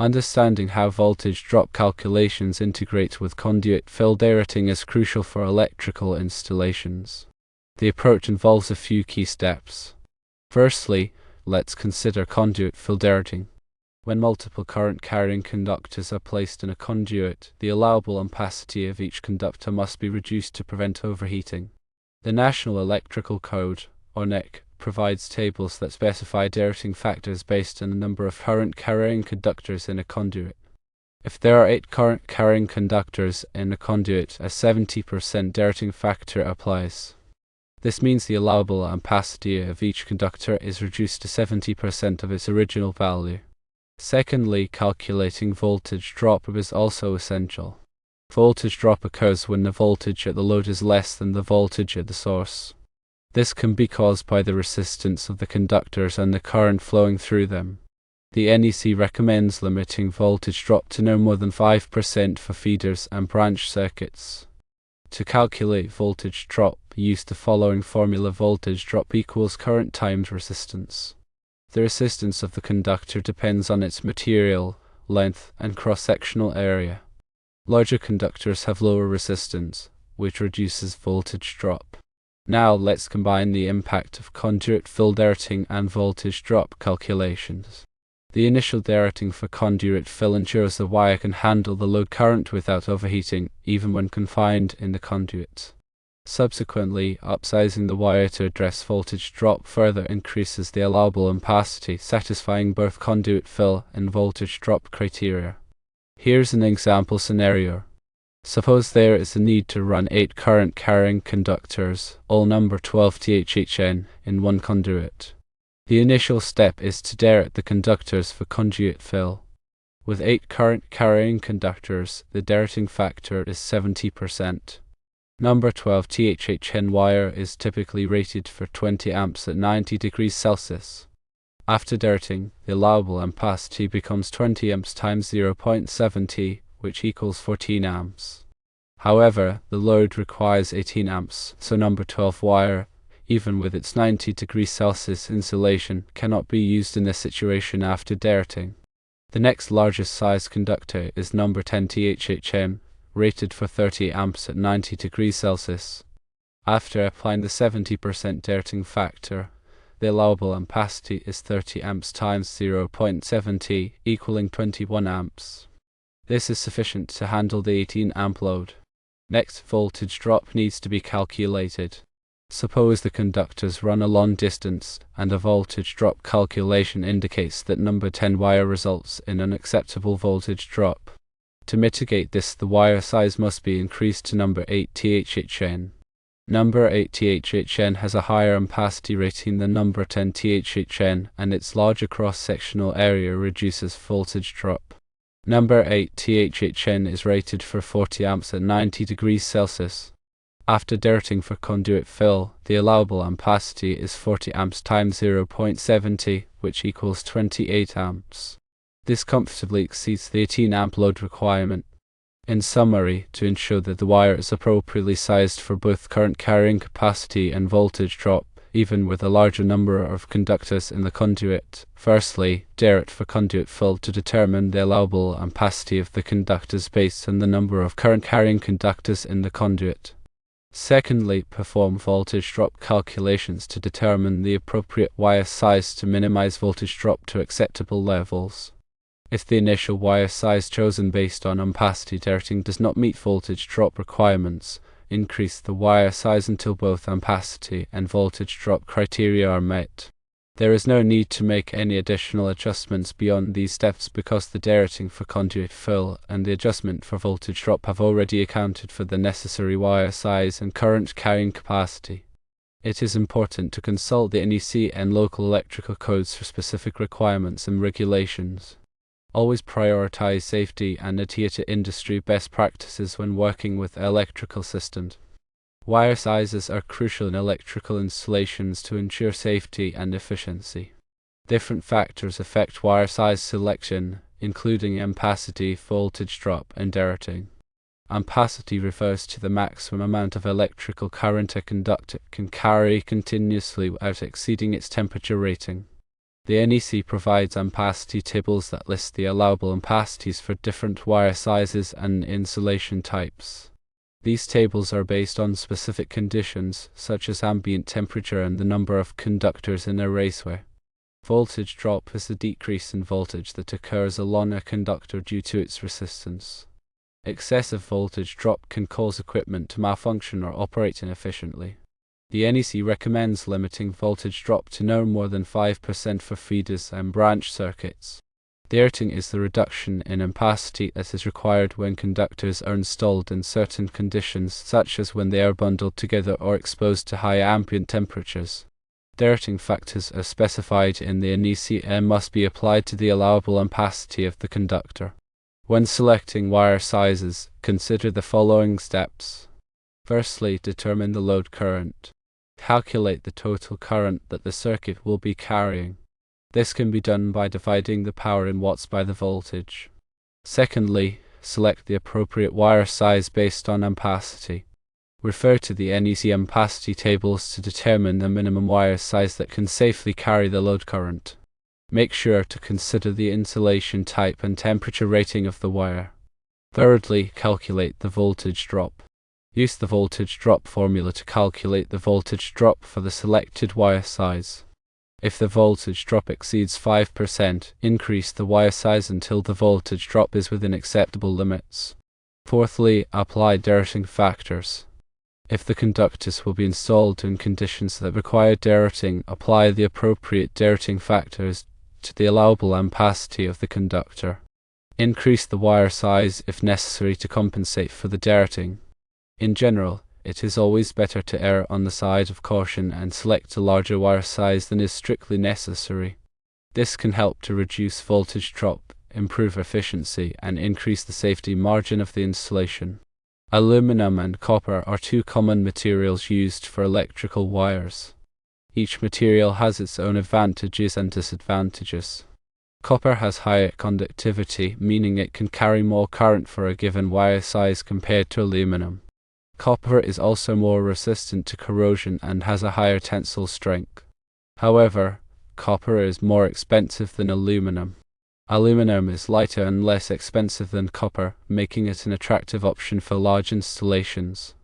Understanding how voltage drop calculations integrate with conduit fill derating is crucial for electrical installations. The approach involves a few key steps. Firstly, let's consider conduit fill derating. When multiple current-carrying conductors are placed in a conduit, the allowable ampacity of each conductor must be reduced to prevent overheating. The National Electrical Code, or NEC, provides tables that specify derating factors based on the number of current-carrying conductors in a conduit. If there are 8 current-carrying conductors in a conduit, a 70% derating factor applies. This means the allowable ampacity of each conductor is reduced to 70% of its original value. Secondly, calculating voltage drop is also essential. Voltage drop occurs when the voltage at the load is less than the voltage at the source. This can be caused by the resistance of the conductors and the current flowing through them. The NEC recommends limiting voltage drop to no more than 5% for feeders and branch circuits. To calculate voltage drop, use the following formula: voltage drop equals current times resistance. The resistance of the conductor depends on its material, length, and cross-sectional area. Larger conductors have lower resistance, which reduces voltage drop. Now let's combine the impact of conduit fill derating and voltage drop calculations. The initial derating for conduit fill ensures the wire can handle the load current without overheating, even when confined in the conduit. Subsequently, upsizing the wire to address voltage drop further increases the allowable ampacity, satisfying both conduit fill and voltage drop criteria. Here's an example scenario. Suppose there is a need to run 8 current-carrying conductors, all number 12 THHN, in one conduit. The initial step is to derate the conductors for conduit fill. With 8 current-carrying conductors, the derating factor is 70%. Number 12 THHN wire is typically rated for 20 amps at 90 degrees Celsius. After derating, the allowable ampacity becomes 20 amps times 0.7T, which equals 14 amps. However, the load requires 18 amps, so number 12 wire, even with its 90 degrees Celsius insulation, cannot be used in this situation after derating. The next largest size conductor is number 10 THHN, rated for 30 amps at 90 degrees Celsius. After applying the 70% derating factor, the allowable ampacity is 30 amps times 0.7T, equaling 21 amps. This is sufficient to handle the 18 amp load. Next, voltage drop needs to be calculated. Suppose the conductors run a long distance, and a voltage drop calculation indicates that number 10 wire results in an acceptable voltage drop. To mitigate this, the wire size must be increased to number 8 THHN. Number 8 THHN has a higher ampacity rating than number 10 THHN, and its larger cross-sectional area reduces voltage drop. Number 8 THHN is rated for 40 amps at 90 degrees Celsius. After derating for conduit fill, the allowable ampacity is 40 amps times 0.7T, which equals 28 amps. This comfortably exceeds the 18 amp load requirement. In summary, to ensure that the wire is appropriately sized for both current carrying capacity and voltage drop, even with a larger number of conductors in the conduit, firstly, derate for conduit fill to determine the allowable ampacity of the conductors based on the number of current carrying conductors in the conduit. Secondly, perform voltage drop calculations to determine the appropriate wire size to minimize voltage drop to acceptable levels. If the initial wire size chosen based on ampacity derating does not meet voltage drop requirements, increase the wire size until both ampacity and voltage drop criteria are met. There is no need to make any additional adjustments beyond these steps because the derating for conduit fill and the adjustment for voltage drop have already accounted for the necessary wire size and current carrying capacity. It is important to consult the NEC and local electrical codes for specific requirements and regulations. Always prioritize safety and adhere to industry best practices when working with electrical systems. Wire sizes are crucial in electrical installations to ensure safety and efficiency. Different factors affect wire size selection, including ampacity, voltage drop, and derating. Ampacity refers to the maximum amount of electrical current a conductor can carry continuously without exceeding its temperature rating. The NEC provides ampacity tables that list the allowable ampacities for different wire sizes and insulation types. These tables are based on specific conditions, such as ambient temperature and the number of conductors in a raceway. Voltage drop is the decrease in voltage that occurs along a conductor due to its resistance. Excessive voltage drop can cause equipment to malfunction or operate inefficiently. The NEC recommends limiting voltage drop to no more than 5% for feeders and branch circuits. Derating is the reduction in ampacity that is required when conductors are installed in certain conditions, such as when they are bundled together or exposed to high ambient temperatures. Derating factors are specified in the NEC and must be applied to the allowable ampacity of the conductor. When selecting wire sizes, consider the following steps. Firstly, determine the load current. Calculate the total current that the circuit will be carrying. This can be done by dividing the power in watts by the voltage. Secondly, select the appropriate wire size based on ampacity. Refer to the NEC ampacity tables to determine the minimum wire size that can safely carry the load current. Make sure to consider the insulation type and temperature rating of the wire. Thirdly, calculate the voltage drop. Use the voltage drop formula to calculate the voltage drop for the selected wire size. If the voltage drop exceeds 5%, increase the wire size until the voltage drop is within acceptable limits. Fourthly, apply derating factors. If the conductors will be installed in conditions that require derating, apply the appropriate derating factors to the allowable ampacity of the conductor. Increase the wire size if necessary to compensate for the derating. In general, it is always better to err on the side of caution and select a larger wire size than is strictly necessary. This can help to reduce voltage drop, improve efficiency, and increase the safety margin of the installation. Aluminum and copper are two common materials used for electrical wires. Each material has its own advantages and disadvantages. Copper has higher conductivity, meaning it can carry more current for a given wire size compared to aluminum. Copper is also more resistant to corrosion and has a higher tensile strength. However, copper is more expensive than aluminum. Aluminum is lighter and less expensive than copper, making it an attractive option for large installations.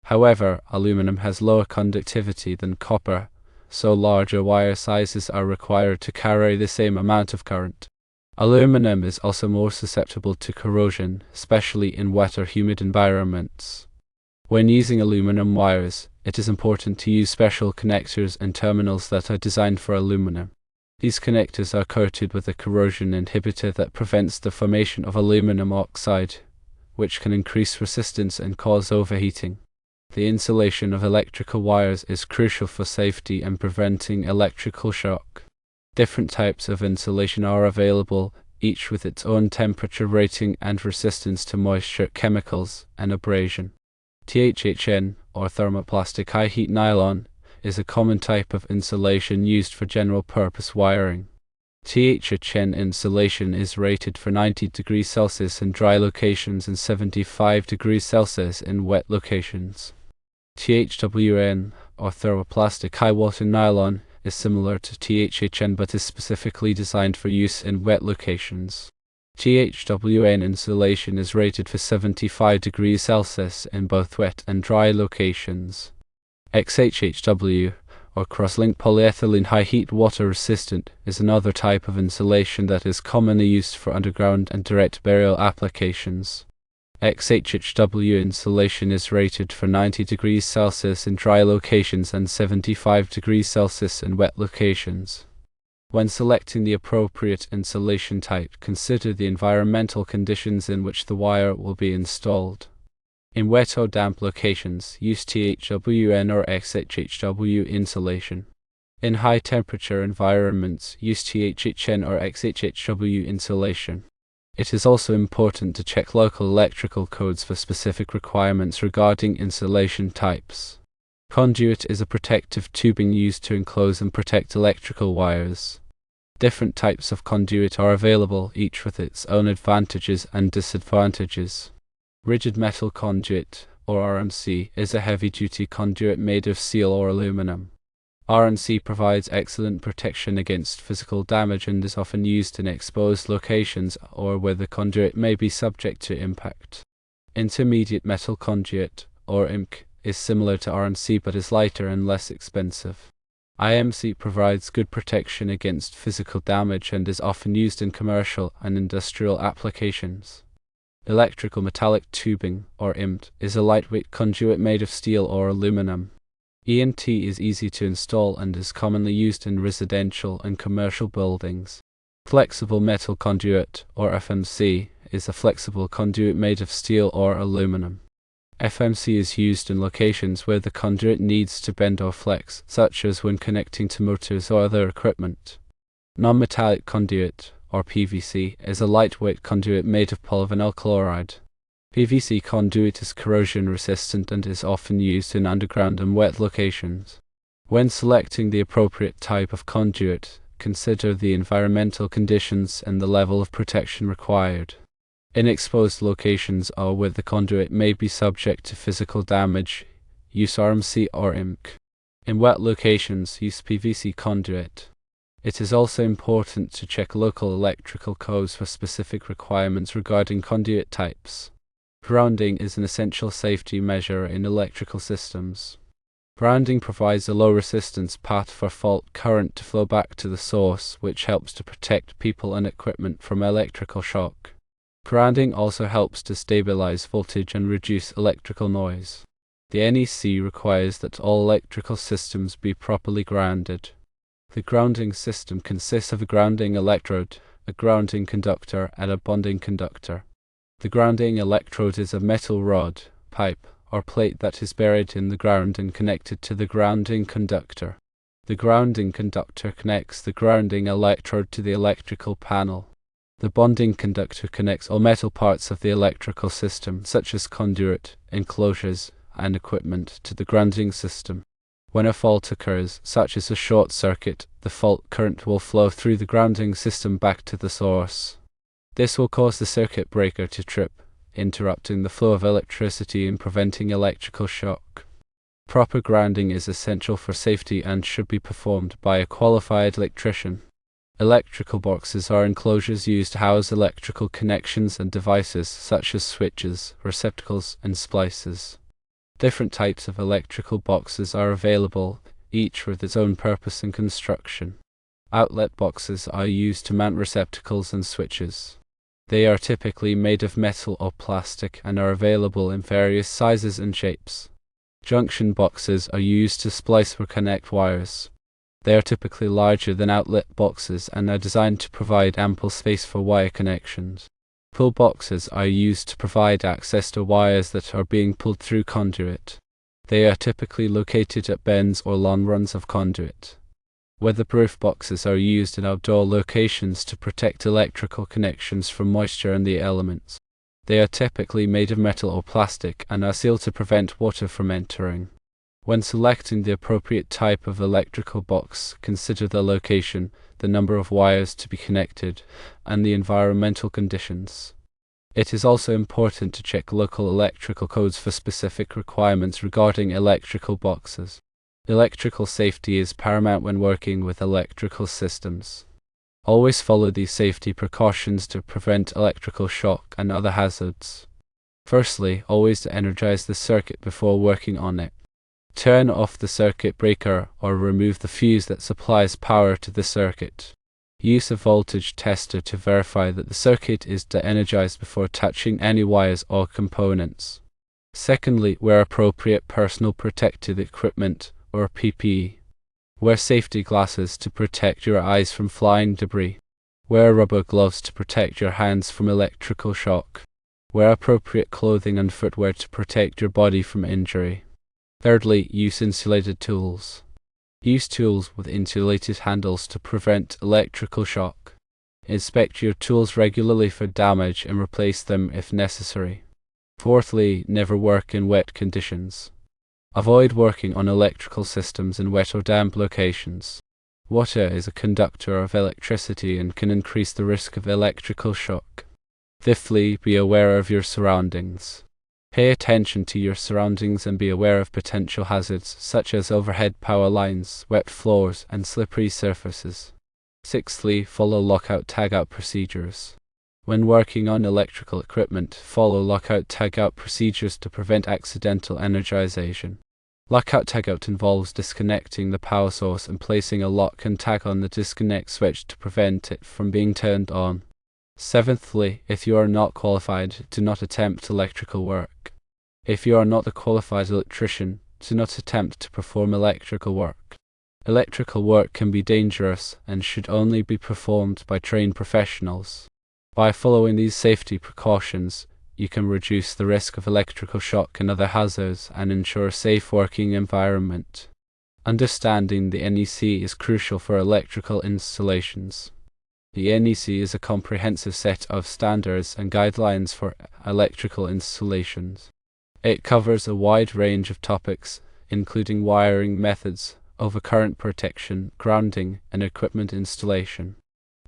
However, aluminum has lower conductivity than copper, so larger wire sizes are required to carry the same amount of current. Aluminum is also more susceptible to corrosion, especially in wet or humid environments. When using aluminum wires, it is important to use special connectors and terminals that are designed for aluminum. These connectors are coated with a corrosion inhibitor that prevents the formation of aluminum oxide, which can increase resistance and cause overheating. The insulation of electrical wires is crucial for safety and preventing electrical shock. Different types of insulation are available, each with its own temperature rating and resistance to moisture, chemicals, and abrasion. THHN, or thermoplastic high heat nylon, is a common type of insulation used for general purpose wiring. THHN insulation is rated for 90 degrees Celsius in dry locations and 75 degrees Celsius in wet locations. THWN, or thermoplastic high water nylon, is similar to THHN but is specifically designed for use in wet locations. THWN insulation is rated for 75 degrees Celsius in both wet and dry locations. XHHW, or cross-linked polyethylene high-heat water resistant, is another type of insulation that is commonly used for underground and direct burial applications. XHHW insulation is rated for 90 degrees Celsius in dry locations and 75 degrees Celsius in wet locations. When selecting the appropriate insulation type, consider the environmental conditions in which the wire will be installed. In wet or damp locations, use THWN or XHHW insulation. In high-temperature environments, use THHN or XHHW insulation. It is also important to check local electrical codes for specific requirements regarding insulation types. Conduit is a protective tubing used to enclose and protect electrical wires. Different types of conduit are available, each with its own advantages and disadvantages. Rigid metal conduit, or RMC, is a heavy-duty conduit made of steel or aluminum. RNC provides excellent protection against physical damage and is often used in exposed locations or where the conduit may be subject to impact. Intermediate metal conduit, or IMC, is similar to RNC but is lighter and less expensive. IMC provides good protection against physical damage and is often used in commercial and industrial applications. Electrical metallic tubing, or IMT, is a lightweight conduit made of steel or aluminum. EMT is easy to install and is commonly used in residential and commercial buildings. Flexible metal conduit, or FMC, is a flexible conduit made of steel or aluminum. FMC is used in locations where the conduit needs to bend or flex, such as when connecting to motors or other equipment. Non-metallic conduit, or PVC, is a lightweight conduit made of polyvinyl chloride. PVC conduit is corrosion resistant and is often used in underground and wet locations. When selecting the appropriate type of conduit, consider the environmental conditions and the level of protection required. In exposed locations or where the conduit may be subject to physical damage, use RMC or IMC. In wet locations, use PVC conduit. It is also important to check local electrical codes for specific requirements regarding conduit types. Grounding is an essential safety measure in electrical systems. Grounding provides a low resistance path for fault current to flow back to the source, which helps to protect people and equipment from electrical shock. Grounding also helps to stabilize voltage and reduce electrical noise. The NEC requires that all electrical systems be properly grounded. The grounding system consists of a grounding electrode, a grounding conductor, and a bonding conductor. The grounding electrode is a metal rod, pipe, or plate that is buried in the ground and connected to the grounding conductor. The grounding conductor connects the grounding electrode to the electrical panel. The bonding conductor connects all metal parts of the electrical system, such as conduit, enclosures, and equipment, to the grounding system. When a fault occurs, such as a short circuit, the fault current will flow through the grounding system back to the source. This will cause the circuit breaker to trip, interrupting the flow of electricity and preventing electrical shock. Proper grounding is essential for safety and should be performed by a qualified electrician. Electrical boxes are enclosures used to house electrical connections and devices such as switches, receptacles, and splices. Different types of electrical boxes are available, each with its own purpose and construction. Outlet boxes are used to mount receptacles and switches. They are typically made of metal or plastic and are available in various sizes and shapes. Junction boxes are used to splice or connect wires. They are typically larger than outlet boxes and are designed to provide ample space for wire connections. Pull boxes are used to provide access to wires that are being pulled through conduit. They are typically located at bends or long runs of conduit. Weatherproof boxes are used in outdoor locations to protect electrical connections from moisture and the elements. They are typically made of metal or plastic and are sealed to prevent water from entering. When selecting the appropriate type of electrical box, consider the location, the number of wires to be connected, and the environmental conditions. It is also important to check local electrical codes for specific requirements regarding electrical boxes. Electrical safety is paramount when working with electrical systems. Always follow these safety precautions to prevent electrical shock and other hazards. Firstly, always energize the circuit before working on it. Turn off the circuit breaker or remove the fuse that supplies power to the circuit. Use a voltage tester to verify that the circuit is de-energized before touching any wires or components. Secondly, wear appropriate personal protective equipment, or PPE. Wear safety glasses to protect your eyes from flying debris. Wear rubber gloves to protect your hands from electrical shock. Wear appropriate clothing and footwear to protect your body from injury. Thirdly, use insulated tools. Use tools with insulated handles to prevent electrical shock. Inspect your tools regularly for damage and replace them if necessary. Fourthly, never work in wet conditions. Avoid working on electrical systems in wet or damp locations. Water is a conductor of electricity and can increase the risk of electrical shock. Fifthly, be aware of your surroundings. Pay attention to your surroundings and be aware of potential hazards such as overhead power lines, wet floors, and slippery surfaces. Sixthly, follow lockout-tagout procedures. When working on electrical equipment, follow lockout-tagout procedures to prevent accidental energization. Lockout-tagout involves disconnecting the power source and placing a lock and tag on the disconnect switch to prevent it from being turned on. Seventhly, if you are not qualified, do not attempt electrical work. If you are not a qualified electrician, do not attempt to perform electrical work. Electrical work can be dangerous and should only be performed by trained professionals. By following these safety precautions, you can reduce the risk of electrical shock and other hazards and ensure a safe working environment. Understanding the NEC is crucial for electrical installations. The NEC is a comprehensive set of standards and guidelines for electrical installations. It covers a wide range of topics, including wiring methods, overcurrent protection, grounding, and equipment installation.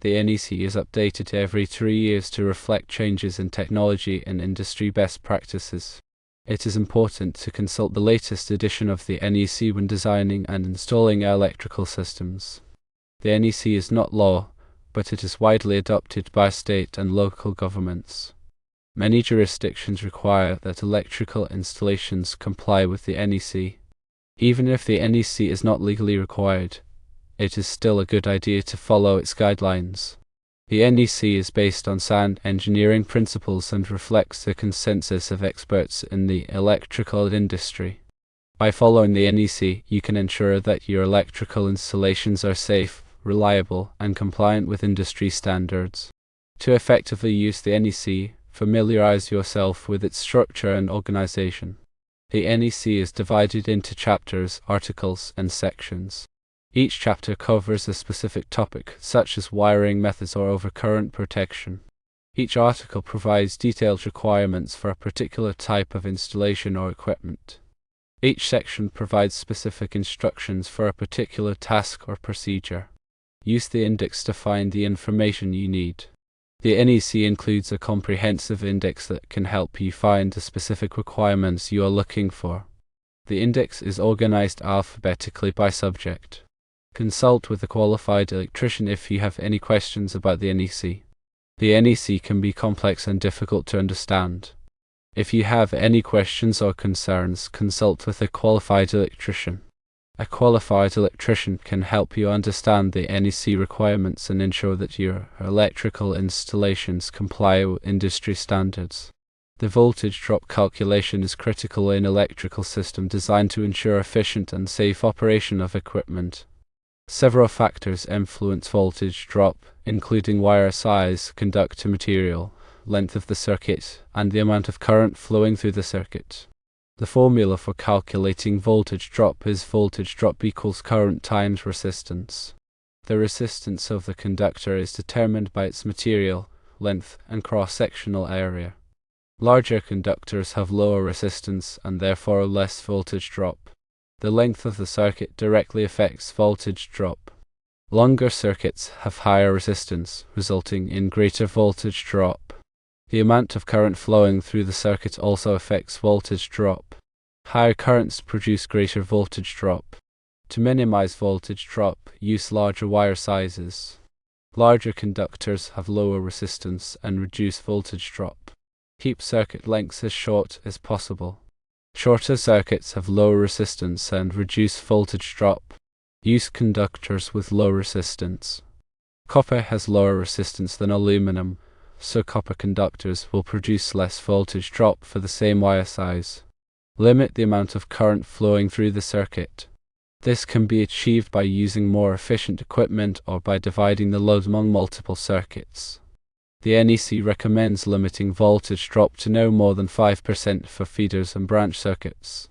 The NEC is updated every 3 years to reflect changes in technology and industry best practices. It is important to consult the latest edition of the NEC when designing and installing electrical systems. The NEC is not law, but it is widely adopted by state and local governments. Many jurisdictions require that electrical installations comply with the NEC. Even if the NEC is not legally required, it is still a good idea to follow its guidelines. The NEC is based on sound engineering principles and reflects the consensus of experts in the electrical industry. By following the NEC, you can ensure that your electrical installations are safe, reliable, and compliant with industry standards. To effectively use the NEC, familiarize yourself with its structure and organization. The NEC is divided into chapters, articles, and sections. Each chapter covers a specific topic, such as wiring methods or overcurrent protection. Each article provides detailed requirements for a particular type of installation or equipment. Each section provides specific instructions for a particular task or procedure. Use the index to find the information you need. The NEC includes a comprehensive index that can help you find the specific requirements you are looking for. The index is organized alphabetically by subject. Consult with a qualified electrician if you have any questions about the NEC. The NEC can be complex and difficult to understand. If you have any questions or concerns, consult with a qualified electrician. A qualified electrician can help you understand the NEC requirements and ensure that your electrical installations comply with industry standards. The voltage drop calculation is critical in electrical system designed to ensure efficient and safe operation of equipment. Several factors influence voltage drop, including wire size, conductor material, length of the circuit, and the amount of current flowing through the circuit. The formula for calculating voltage drop is voltage drop equals current times resistance. The resistance of the conductor is determined by its material, length, and cross-sectional area. Larger conductors have lower resistance and therefore less voltage drop. The length of the circuit directly affects voltage drop. Longer circuits have higher resistance, resulting in greater voltage drop. The amount of current flowing through the circuit also affects voltage drop. Higher currents produce greater voltage drop. To minimize voltage drop, use larger wire sizes. Larger conductors have lower resistance and reduce voltage drop. Keep circuit lengths as short as possible. Shorter circuits have lower resistance and reduce voltage drop. Use conductors with low resistance. Copper has lower resistance than aluminum, so copper conductors will produce less voltage drop for the same wire size. Limit the amount of current flowing through the circuit. This can be achieved by using more efficient equipment or by dividing the load among multiple circuits. The NEC recommends limiting voltage drop to no more than 5% for feeders and branch circuits.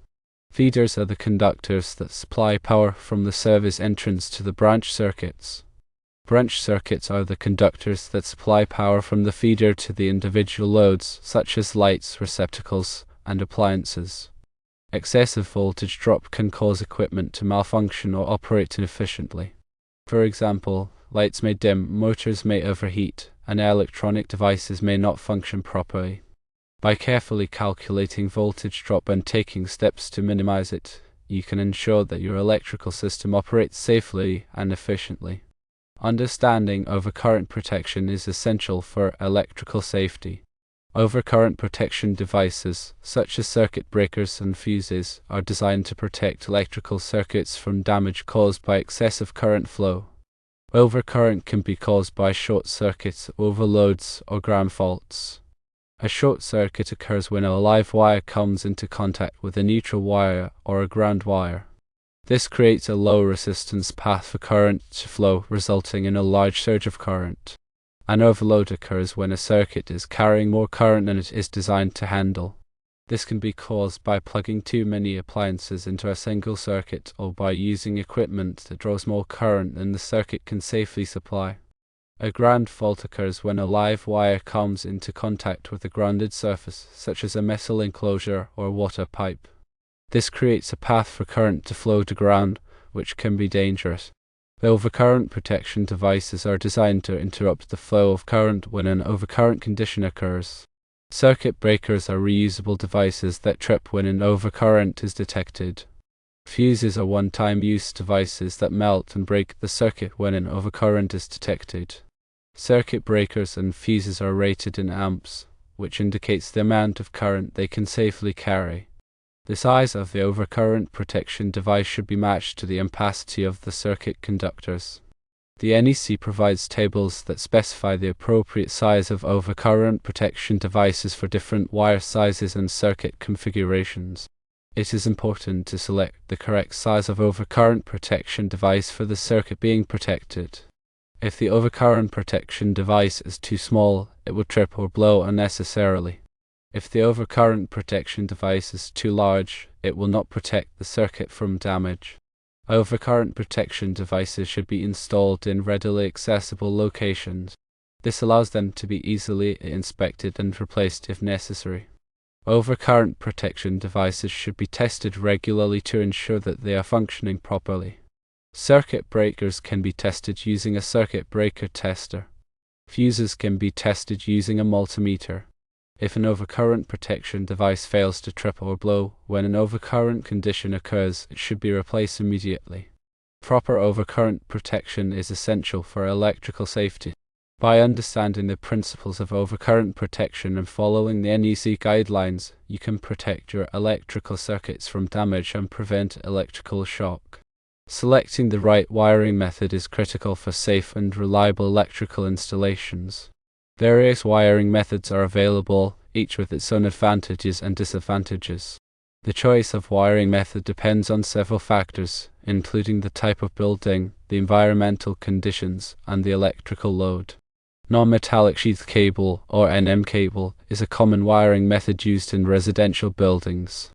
Feeders are the conductors that supply power from the service entrance to the branch circuits. Branch circuits are the conductors that supply power from the feeder to the individual loads, such as lights, receptacles, and appliances. Excessive voltage drop can cause equipment to malfunction or operate inefficiently. For example, lights may dim, motors may overheat, and electronic devices may not function properly. By carefully calculating voltage drop and taking steps to minimize it, you can ensure that your electrical system operates safely and efficiently. Understanding overcurrent protection is essential for electrical safety. Overcurrent protection devices, such as circuit breakers and fuses, are designed to protect electrical circuits from damage caused by excessive current flow. Overcurrent can be caused by short circuits, overloads, or ground faults. A short circuit occurs when a live wire comes into contact with a neutral wire or a ground wire. This creates a low resistance path for current to flow, resulting in a large surge of current. An overload occurs when a circuit is carrying more current than it is designed to handle. This can be caused by plugging too many appliances into a single circuit or by using equipment that draws more current than the circuit can safely supply. A ground fault occurs when a live wire comes into contact with a grounded surface, such as a metal enclosure or water pipe. This creates a path for current to flow to ground, which can be dangerous. The overcurrent protection devices are designed to interrupt the flow of current when an overcurrent condition occurs. Circuit breakers are reusable devices that trip when an overcurrent is detected. Fuses are one-time use devices that melt and break the circuit when an overcurrent is detected. Circuit breakers and fuses are rated in amps, which indicates the amount of current they can safely carry. The size of the overcurrent protection device should be matched to the ampacity of the circuit conductors. The NEC provides tables that specify the appropriate size of overcurrent protection devices for different wire sizes and circuit configurations. It is important to select the correct size of overcurrent protection device for the circuit being protected. If the overcurrent protection device is too small, it will trip or blow unnecessarily. If the overcurrent protection device is too large, it will not protect the circuit from damage. Overcurrent protection devices should be installed in readily accessible locations. This allows them to be easily inspected and replaced if necessary. Overcurrent protection devices should be tested regularly to ensure that they are functioning properly. Circuit breakers can be tested using a circuit breaker tester. Fuses can be tested using a multimeter. If an overcurrent protection device fails to trip or blow when an overcurrent condition occurs, it should be replaced immediately. Proper overcurrent protection is essential for electrical safety. By understanding the principles of overcurrent protection and following the NEC guidelines, you can protect your electrical circuits from damage and prevent electrical shock. Selecting the right wiring method is critical for safe and reliable electrical installations. Various wiring methods are available, each with its own advantages and disadvantages. The choice of wiring method depends on several factors, including the type of building, the environmental conditions, and the electrical load. Non-metallic sheath cable, or NM cable, is a common wiring method used in residential buildings.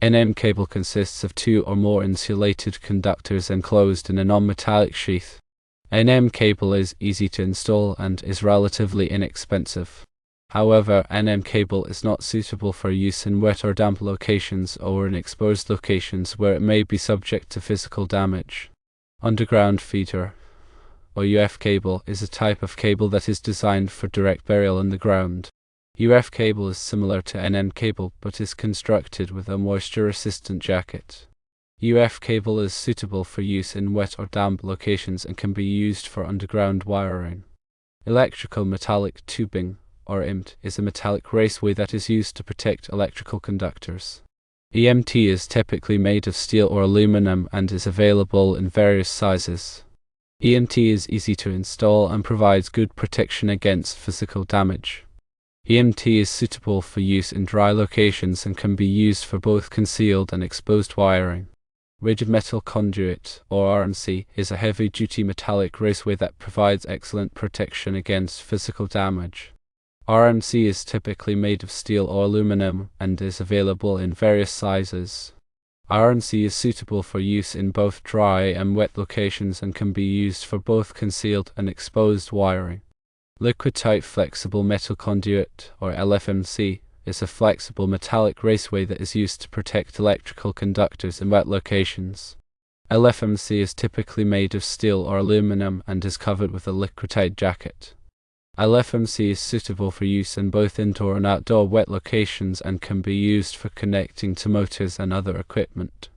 NM cable consists of two or more insulated conductors enclosed in a non-metallic sheath. NM cable is easy to install and is relatively inexpensive. However, NM cable is not suitable for use in wet or damp locations or in exposed locations where it may be subject to physical damage. Underground feeder, or UF cable, is a type of cable that is designed for direct burial in the ground. UF cable is similar to NM cable but is constructed with a moisture-resistant jacket. UF cable is suitable for use in wet or damp locations and can be used for underground wiring. Electrical metallic tubing, or EMT, is a metallic raceway that is used to protect electrical conductors. EMT is typically made of steel or aluminum and is available in various sizes. EMT is easy to install and provides good protection against physical damage. EMT is suitable for use in dry locations and can be used for both concealed and exposed wiring. Rigid metal conduit, or RMC, is a heavy-duty metallic raceway that provides excellent protection against physical damage. RMC is typically made of steel or aluminum and is available in various sizes. RMC is suitable for use in both dry and wet locations and can be used for both concealed and exposed wiring. Liquid-tight flexible metal conduit, or LFMC, is a flexible metallic raceway that is used to protect electrical conductors in wet locations. LFMC is typically made of steel or aluminum and is covered with a liquid-tight jacket. LFMC is suitable for use in both indoor and outdoor wet locations and can be used for connecting to motors and other equipment.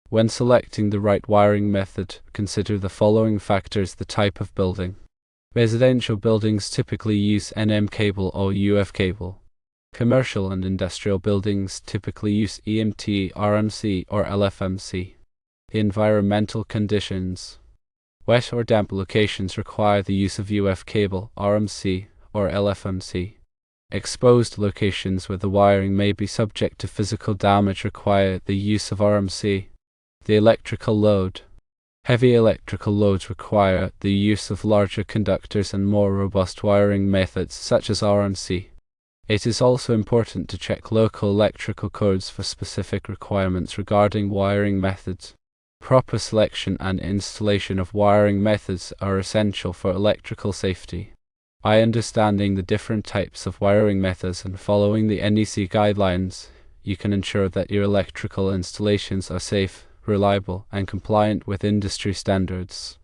When selecting the right wiring method, consider the following factors: the type of building. Residential buildings typically use NM cable or UF cable. Commercial and industrial buildings typically use EMT, RMC, or LFMC. The environmental conditions. Wet or damp locations require the use of UF cable, RMC, or LFMC. Exposed locations where the wiring may be subject to physical damage require the use of RMC. The electrical load. Heavy electrical loads require the use of larger conductors and more robust wiring methods such as RMC. It is also important to check local electrical codes for specific requirements regarding wiring methods. Proper selection and installation of wiring methods are essential for electrical safety. By understanding the different types of wiring methods and following the NEC guidelines, you can ensure that your electrical installations are safe, reliable, and compliant with industry standards.